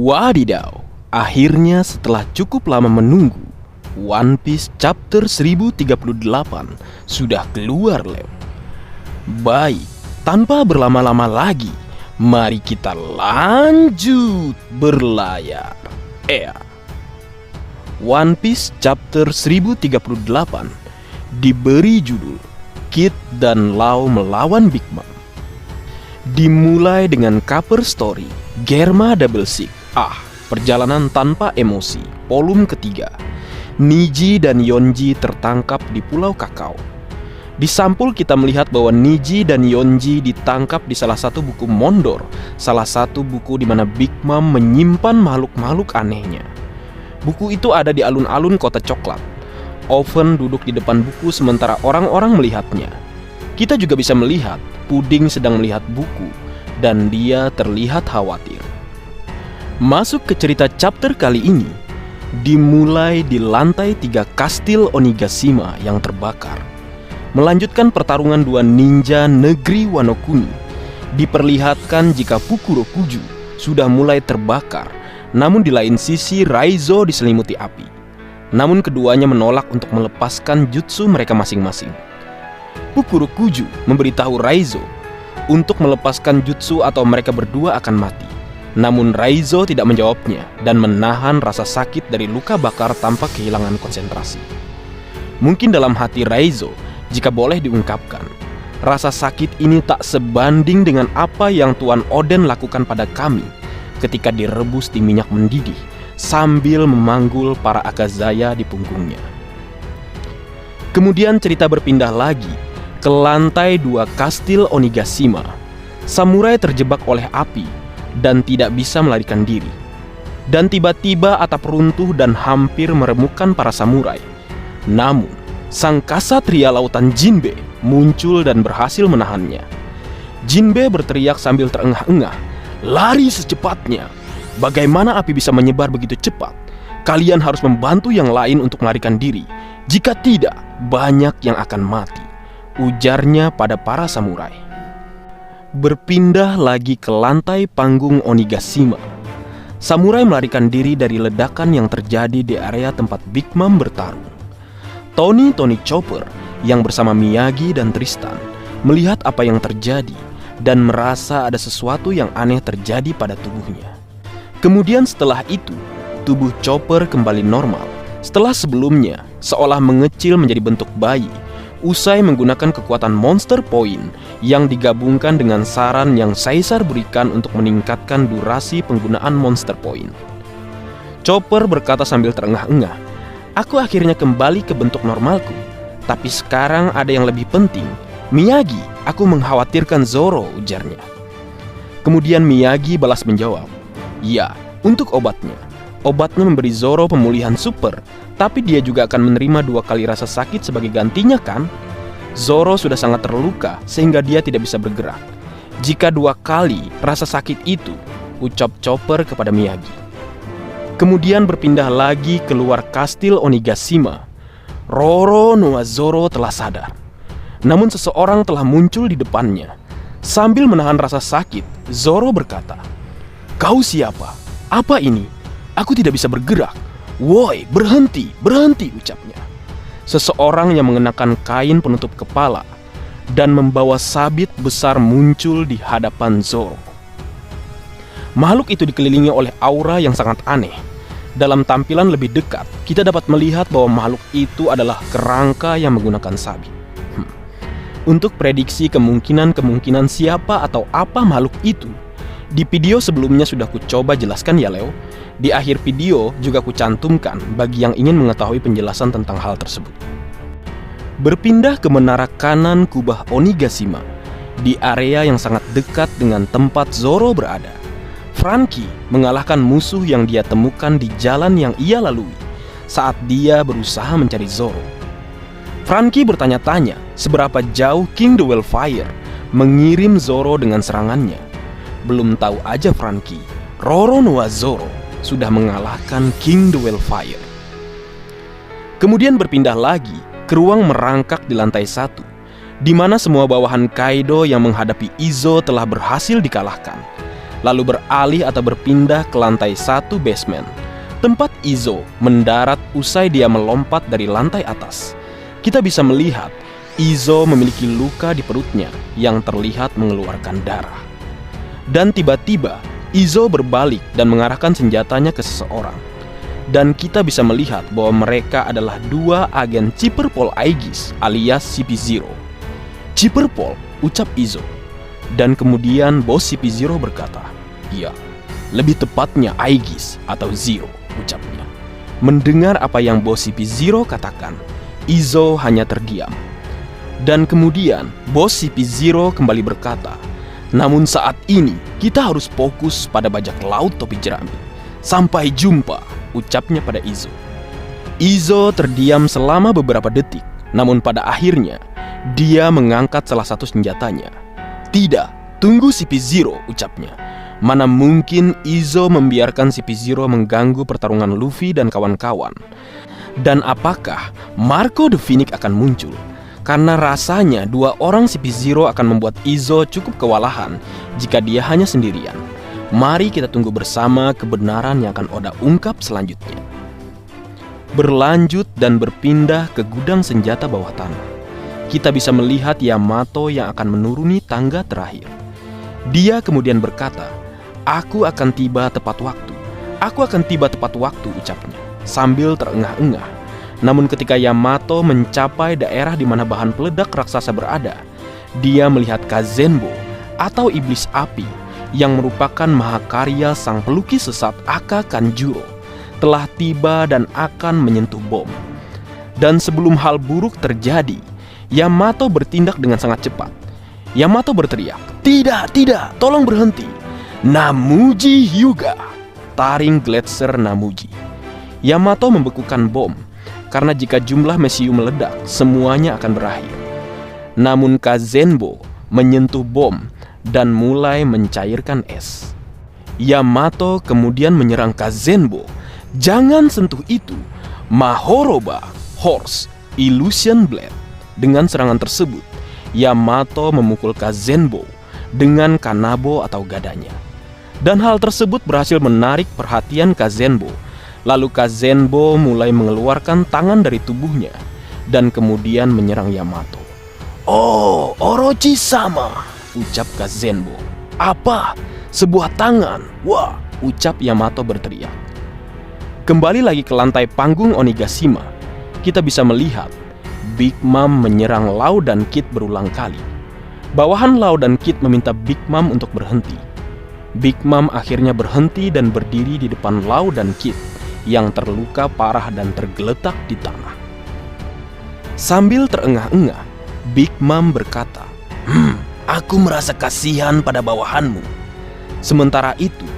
Wadidaw, akhirnya setelah cukup lama menunggu, One Piece chapter 1038 sudah keluar, Leo. Baik, tanpa berlama-lama lagi, mari kita lanjut berlayar. One Piece chapter 1038 diberi judul Kid dan Law melawan Big Mom. Dimulai dengan cover story Germa Double Six, perjalanan tanpa emosi, volume ketiga. Niji dan Yonji tertangkap di Pulau Kakao. Di sampul kita melihat bahwa Niji dan Yonji ditangkap di salah satu buku Mondor, salah satu buku di mana Big Mom menyimpan makhluk-makhluk anehnya. Buku itu ada di alun-alun kota coklat. Oven duduk di depan buku sementara orang-orang melihatnya. Kita juga bisa melihat Puding sedang melihat buku dan dia terlihat khawatir. Masuk ke cerita chapter kali ini, dimulai di lantai 3 kastil Onigashima yang terbakar. Melanjutkan pertarungan dua ninja negeri Wano Kuni. Diperlihatkan jika Fukurokuju sudah mulai terbakar, namun di lain sisi Raizo diselimuti api. Namun keduanya menolak untuk melepaskan jutsu mereka masing-masing. Fukurokuju memberitahu Raizo untuk melepaskan jutsu atau mereka berdua akan mati. Namun Raizo tidak menjawabnya dan menahan rasa sakit dari luka bakar tanpa kehilangan konsentrasi. Mungkin dalam hati Raizo, jika boleh diungkapkan, rasa sakit ini tak sebanding dengan apa yang Tuan Oden lakukan pada kami ketika direbus di minyak mendidih sambil memanggul para Akazaya di punggungnya. Kemudian cerita berpindah lagi ke lantai 2 kastil Onigashima. Samurai terjebak oleh api dan tidak bisa melarikan diri. Dan tiba-tiba atap runtuh dan hampir meremukkan para samurai. Namun, sang kasatria lautan Jinbe muncul dan berhasil menahannya. Jinbe berteriak sambil terengah-engah, "Lari secepatnya! Bagaimana api bisa menyebar begitu cepat? Kalian harus membantu yang lain untuk melarikan diri. Jika tidak, banyak yang akan mati," ujarnya pada para samurai. Berpindah lagi ke lantai panggung Onigashima. Samurai melarikan diri dari ledakan yang terjadi di area tempat Big Mom bertarung. Tony Chopper yang bersama Miyagi dan Tristan melihat apa yang terjadi dan merasa ada sesuatu yang aneh terjadi pada tubuhnya. Kemudian setelah itu, tubuh Chopper kembali normal setelah sebelumnya seolah mengecil menjadi bentuk bayi usai menggunakan kekuatan Monster Point yang digabungkan dengan saran yang Caesar berikan untuk meningkatkan durasi penggunaan Monster Point. Chopper berkata sambil terengah-engah, "Aku akhirnya kembali ke bentuk normalku. Tapi sekarang ada yang lebih penting. Miyagi, aku mengkhawatirkan Zoro," ujarnya. Kemudian Miyagi balas menjawab, "Ya, untuk obatnya. Obatnya memberi Zoro pemulihan super, tapi dia juga akan menerima 2 kali rasa sakit sebagai gantinya kan? Zoro sudah sangat terluka sehingga dia tidak bisa bergerak. Jika 2 kali rasa sakit itu," ucap Chopper kepada Miyagi. Kemudian berpindah lagi keluar kastil Onigashima. Roro Noa Zoro telah sadar. Namun seseorang telah muncul di depannya. Sambil menahan rasa sakit, Zoro berkata, "Kau siapa? Apa ini? Aku tidak bisa bergerak. Woi, berhenti, berhenti," ucapnya. Seseorang yang mengenakan kain penutup kepala dan membawa sabit besar muncul di hadapan Zoro. Makhluk itu dikelilingi oleh aura yang sangat aneh. Dalam tampilan lebih dekat, kita dapat melihat bahwa makhluk itu adalah kerangka yang menggunakan sabit. Untuk prediksi kemungkinan siapa atau apa makhluk itu, di video sebelumnya sudah kucoba jelaskan ya Leo. Di akhir video juga kucantumkan bagi yang ingin mengetahui penjelasan tentang hal tersebut. Berpindah ke menara kanan kubah Onigashima, di area yang sangat dekat dengan tempat Zoro berada. Franky mengalahkan musuh yang dia temukan di jalan yang ia lalui saat dia berusaha mencari Zoro. Franky bertanya-tanya seberapa jauh King the Wildfire mengirim Zoro dengan serangannya. Belum tahu aja Franky, Roro Noa Zoro sudah mengalahkan King the Wildfire. Kemudian berpindah lagi ke ruang merangkak di lantai 1, di mana semua bawahan Kaido yang menghadapi Izo telah berhasil dikalahkan. lalu beralih atau berpindah ke lantai 1 basement, tempat Izo mendarat usai dia melompat dari lantai atas. Kita bisa melihat Izo memiliki luka di perutnya yang terlihat mengeluarkan darah. Dan tiba-tiba Izo berbalik dan mengarahkan senjatanya ke seseorang. Dan kita bisa melihat bahwa mereka adalah 2 agen Cyberpol Aegis alias CP0. Cyberpol, ucap Izo. Dan kemudian bos CP0 berkata, "Ya, lebih tepatnya Aegis atau Zero," ucapnya. Mendengar apa yang bos CP0 katakan, Izo hanya terdiam. Dan kemudian bos CP0 kembali berkata, "Namun saat ini kita harus fokus pada bajak laut topi jerami. Sampai jumpa," ucapnya pada Izo. Izo terdiam selama beberapa detik, namun pada akhirnya dia mengangkat salah satu senjatanya. "Tidak, tunggu CP0," ucapnya. Mana mungkin Izo membiarkan CP0 mengganggu pertarungan Luffy dan kawan-kawan? Dan apakah Marco the Phoenix akan muncul? Karena rasanya 2 orang CP0 akan membuat Izo cukup kewalahan jika dia hanya sendirian. Mari kita tunggu bersama kebenaran yang akan Oda ungkap selanjutnya. Berlanjut dan berpindah ke gudang senjata bawah tanah, kita bisa melihat Yamato yang akan menuruni tangga terakhir. Dia kemudian berkata, "Aku akan tiba tepat waktu. Aku akan tiba tepat waktu," ucapnya, sambil terengah-engah. Namun ketika Yamato mencapai daerah di mana bahan peledak raksasa berada, dia melihat Kazenbo atau iblis api yang merupakan mahakarya sang pelukis sesat Aka Kanjuro telah tiba dan akan menyentuh bom. Dan sebelum hal buruk terjadi, Yamato bertindak dengan sangat cepat. Yamato berteriak, "Tidak, tidak, tolong berhenti. Namuji Hyuga!" Taring Gletser Namuji. Yamato membekukan bom, karena jika jumlah mesiu meledak, semuanya akan berakhir. Namun Kazenbo menyentuh bom dan mulai mencairkan es. Yamato kemudian menyerang Kazenbo. "Jangan sentuh itu, Mahoroba Horse Illusion Blade." Dengan serangan tersebut, Yamato memukul Kazenbo dengan kanabo atau gadanya. Dan hal tersebut berhasil menarik perhatian Kazenbo. Lalu Kazenbo mulai mengeluarkan tangan dari tubuhnya dan kemudian menyerang Yamato. "Oh, Orochi-sama," ucap Kazenbo. "Apa? Sebuah tangan? Wah," ucap Yamato berteriak. Kembali lagi ke lantai panggung Onigashima, kita bisa melihat Big Mom menyerang Law dan Kid berulang kali. Bawahan Law dan Kid meminta Big Mom untuk berhenti. Big Mom akhirnya berhenti dan berdiri di depan Law dan Kid yang terluka parah dan tergeletak di tanah. Sambil terengah-engah, Big Mom berkata, "Aku merasa kasihan pada bawahanmu." Sementara itu,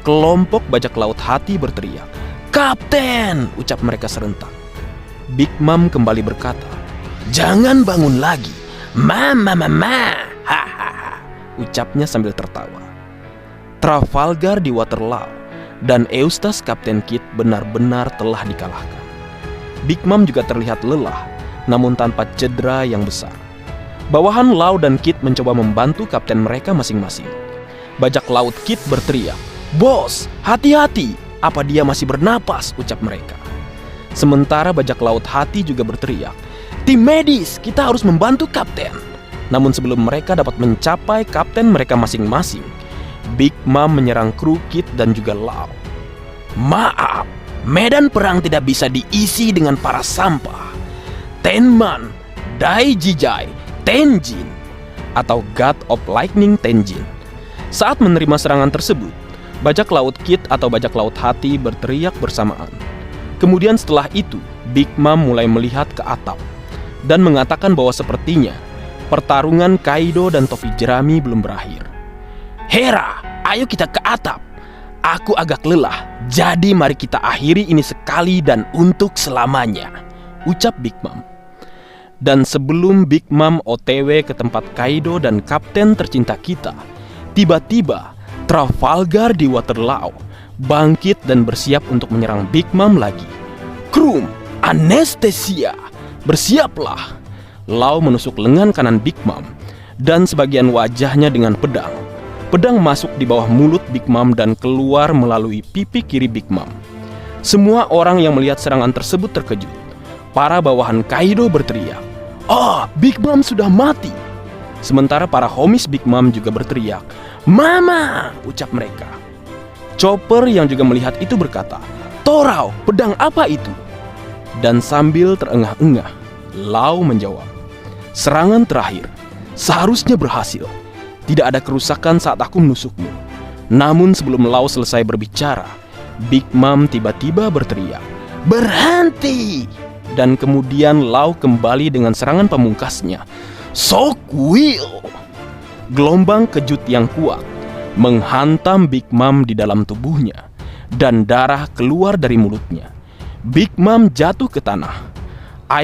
kelompok bajak laut hati berteriak, "Kapten!" ucap mereka serentak. Big Mom kembali berkata, "Jangan bangun lagi, mama, hahaha," ucapnya sambil tertawa. Trafalgar di Waterloo dan Eustace Kapten Kid benar-benar telah dikalahkan. Big Mom juga terlihat lelah, namun tanpa cedera yang besar. Bawahan Law dan Kid mencoba membantu kapten mereka masing-masing. Bajak laut Kid berteriak, "Bos, hati-hati, apa dia masih bernapas?" ucap mereka. Sementara bajak laut hati juga berteriak, "Tim medis, kita harus membantu kapten." Namun sebelum mereka dapat mencapai kapten mereka masing-masing, Big Mom menyerang kru Kid dan juga Law. "Maaf, medan perang tidak bisa diisi dengan para sampah. Tenman, Daijijai, Tenjin," atau God of Lightning Tenjin. Saat menerima serangan tersebut, bajak laut Kid atau bajak laut hati berteriak bersamaan. Kemudian setelah itu, Big Mom mulai melihat ke atap dan mengatakan bahwa sepertinya pertarungan Kaido dan topi jerami belum berakhir. "Hera, ayo kita ke atap. Aku agak lelah, jadi mari kita akhiri ini sekali dan untuk selamanya," ucap Big Mom. Dan sebelum Big Mom OTW ke tempat Kaido dan kapten tercinta kita, tiba-tiba Trafalgar di Waterloo bangkit dan bersiap untuk menyerang Big Mom lagi. "Krum, anestesia, bersiaplah!" Law menusuk lengan kanan Big Mom dan sebagian wajahnya dengan pedang. Pedang masuk di bawah mulut Big Mom dan keluar melalui pipi kiri Big Mom. Semua orang yang melihat serangan tersebut terkejut. Para bawahan Kaido berteriak, "Ah, Big Mom sudah mati!" Sementara para homies Big Mom juga berteriak, "Mama!" ucap mereka. Chopper yang juga melihat itu berkata, "Torao, pedang apa itu?" Dan sambil terengah-engah, Lau menjawab, "Serangan terakhir seharusnya berhasil. Tidak ada kerusakan saat aku menusukmu." Namun sebelum Lau selesai berbicara, Big Mom tiba-tiba berteriak, "Berhenti!" Dan kemudian Lau kembali dengan serangan pamungkasnya, Shock Wheel. Gelombang kejut yang kuat menghantam Big Mom di dalam tubuhnya, dan darah keluar dari mulutnya. Big Mom jatuh ke tanah.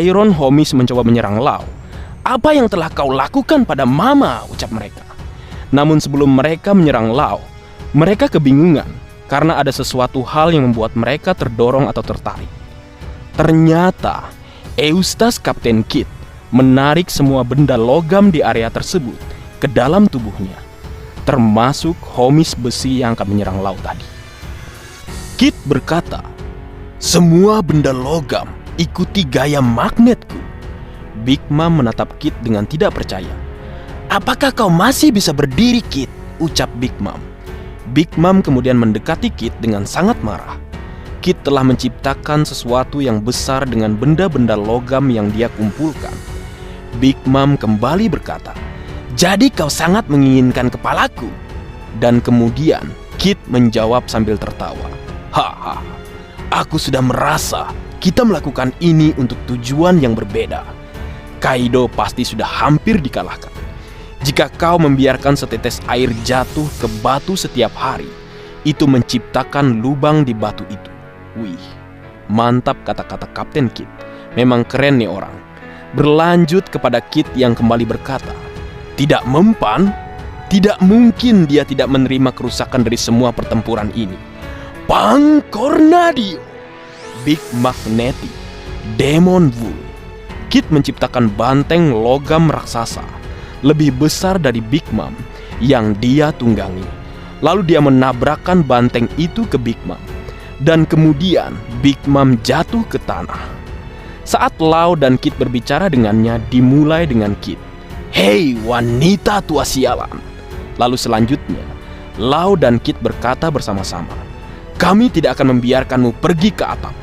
Iron Homies mencoba menyerang Lau. "Apa yang telah kau lakukan pada Mama?" ucap mereka. Namun sebelum mereka menyerang Lau, mereka kebingungan karena ada sesuatu hal yang membuat mereka terdorong atau tertarik. Ternyata Eustace Kapten Kid menarik semua benda logam di area tersebut ke dalam tubuhnya, termasuk homies besi yang akan menyerang Lau tadi. Kid berkata, "Semua benda logam ikuti gaya magnetku." Big Mom menatap Kid dengan tidak percaya. "Apakah kau masih bisa berdiri, Kid?" ucap Big Mom. Big Mom kemudian mendekati Kid dengan sangat marah. Kid telah menciptakan sesuatu yang besar dengan benda-benda logam yang dia kumpulkan. Big Mom kembali berkata, "Jadi kau sangat menginginkan kepalaku?" Dan kemudian Kid menjawab sambil tertawa, "Haha, aku sudah merasa kita melakukan ini untuk tujuan yang berbeda. Kaido pasti sudah hampir dikalahkan. Jika kau membiarkan setetes air jatuh ke batu setiap hari, itu menciptakan lubang di batu itu." Wih, mantap kata-kata Kapten Kid. Memang keren nih orang. Berlanjut kepada Kid yang kembali berkata, "Tidak mempan? Tidak mungkin dia tidak menerima kerusakan dari semua pertempuran ini. Pangkornadio, Big Magnetic, Demon Wool." Kid menciptakan banteng logam raksasa lebih besar dari Big Mom yang dia tunggangi. Lalu dia menabrakkan banteng itu ke Big Mom, dan kemudian Big Mom jatuh ke tanah. Saat Lau dan Kid berbicara dengannya, dimulai dengan Kid, "Hei wanita tua sialan." Lalu selanjutnya Lau dan Kid berkata bersama-sama, "Kami tidak akan membiarkanmu pergi ke atap,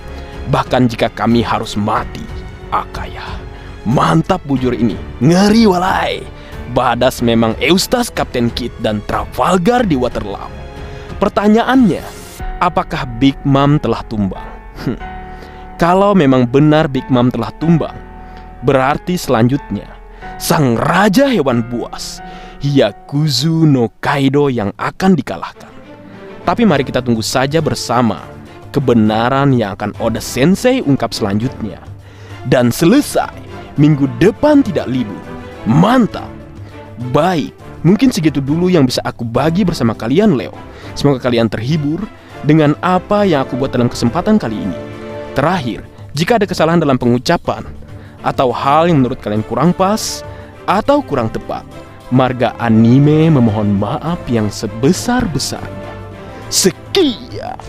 bahkan jika kami harus mati." Akaya, mantap bujur ini, ngeri walai. Badass memang Eustace Kapten Kid dan Trafalgar di Waterloo. Pertanyaannya, apakah Big Mom telah tumbang? Kalau memang benar Big Mom telah tumbang, berarti selanjutnya sang raja hewan buas, Hyakuzu no Kaido, yang akan dikalahkan. Tapi mari kita tunggu saja bersama kebenaran yang akan Oda Sensei ungkap selanjutnya. Dan selesai, minggu depan tidak libur. Mantap. Baik, mungkin segitu dulu yang bisa aku bagi bersama kalian, Leo. Semoga kalian terhibur dengan apa yang aku buat dalam kesempatan kali ini. Terakhir, jika ada kesalahan dalam pengucapan atau hal yang menurut kalian kurang pas atau kurang tepat, Marga Anime memohon maaf yang sebesar-besarnya. Sekian.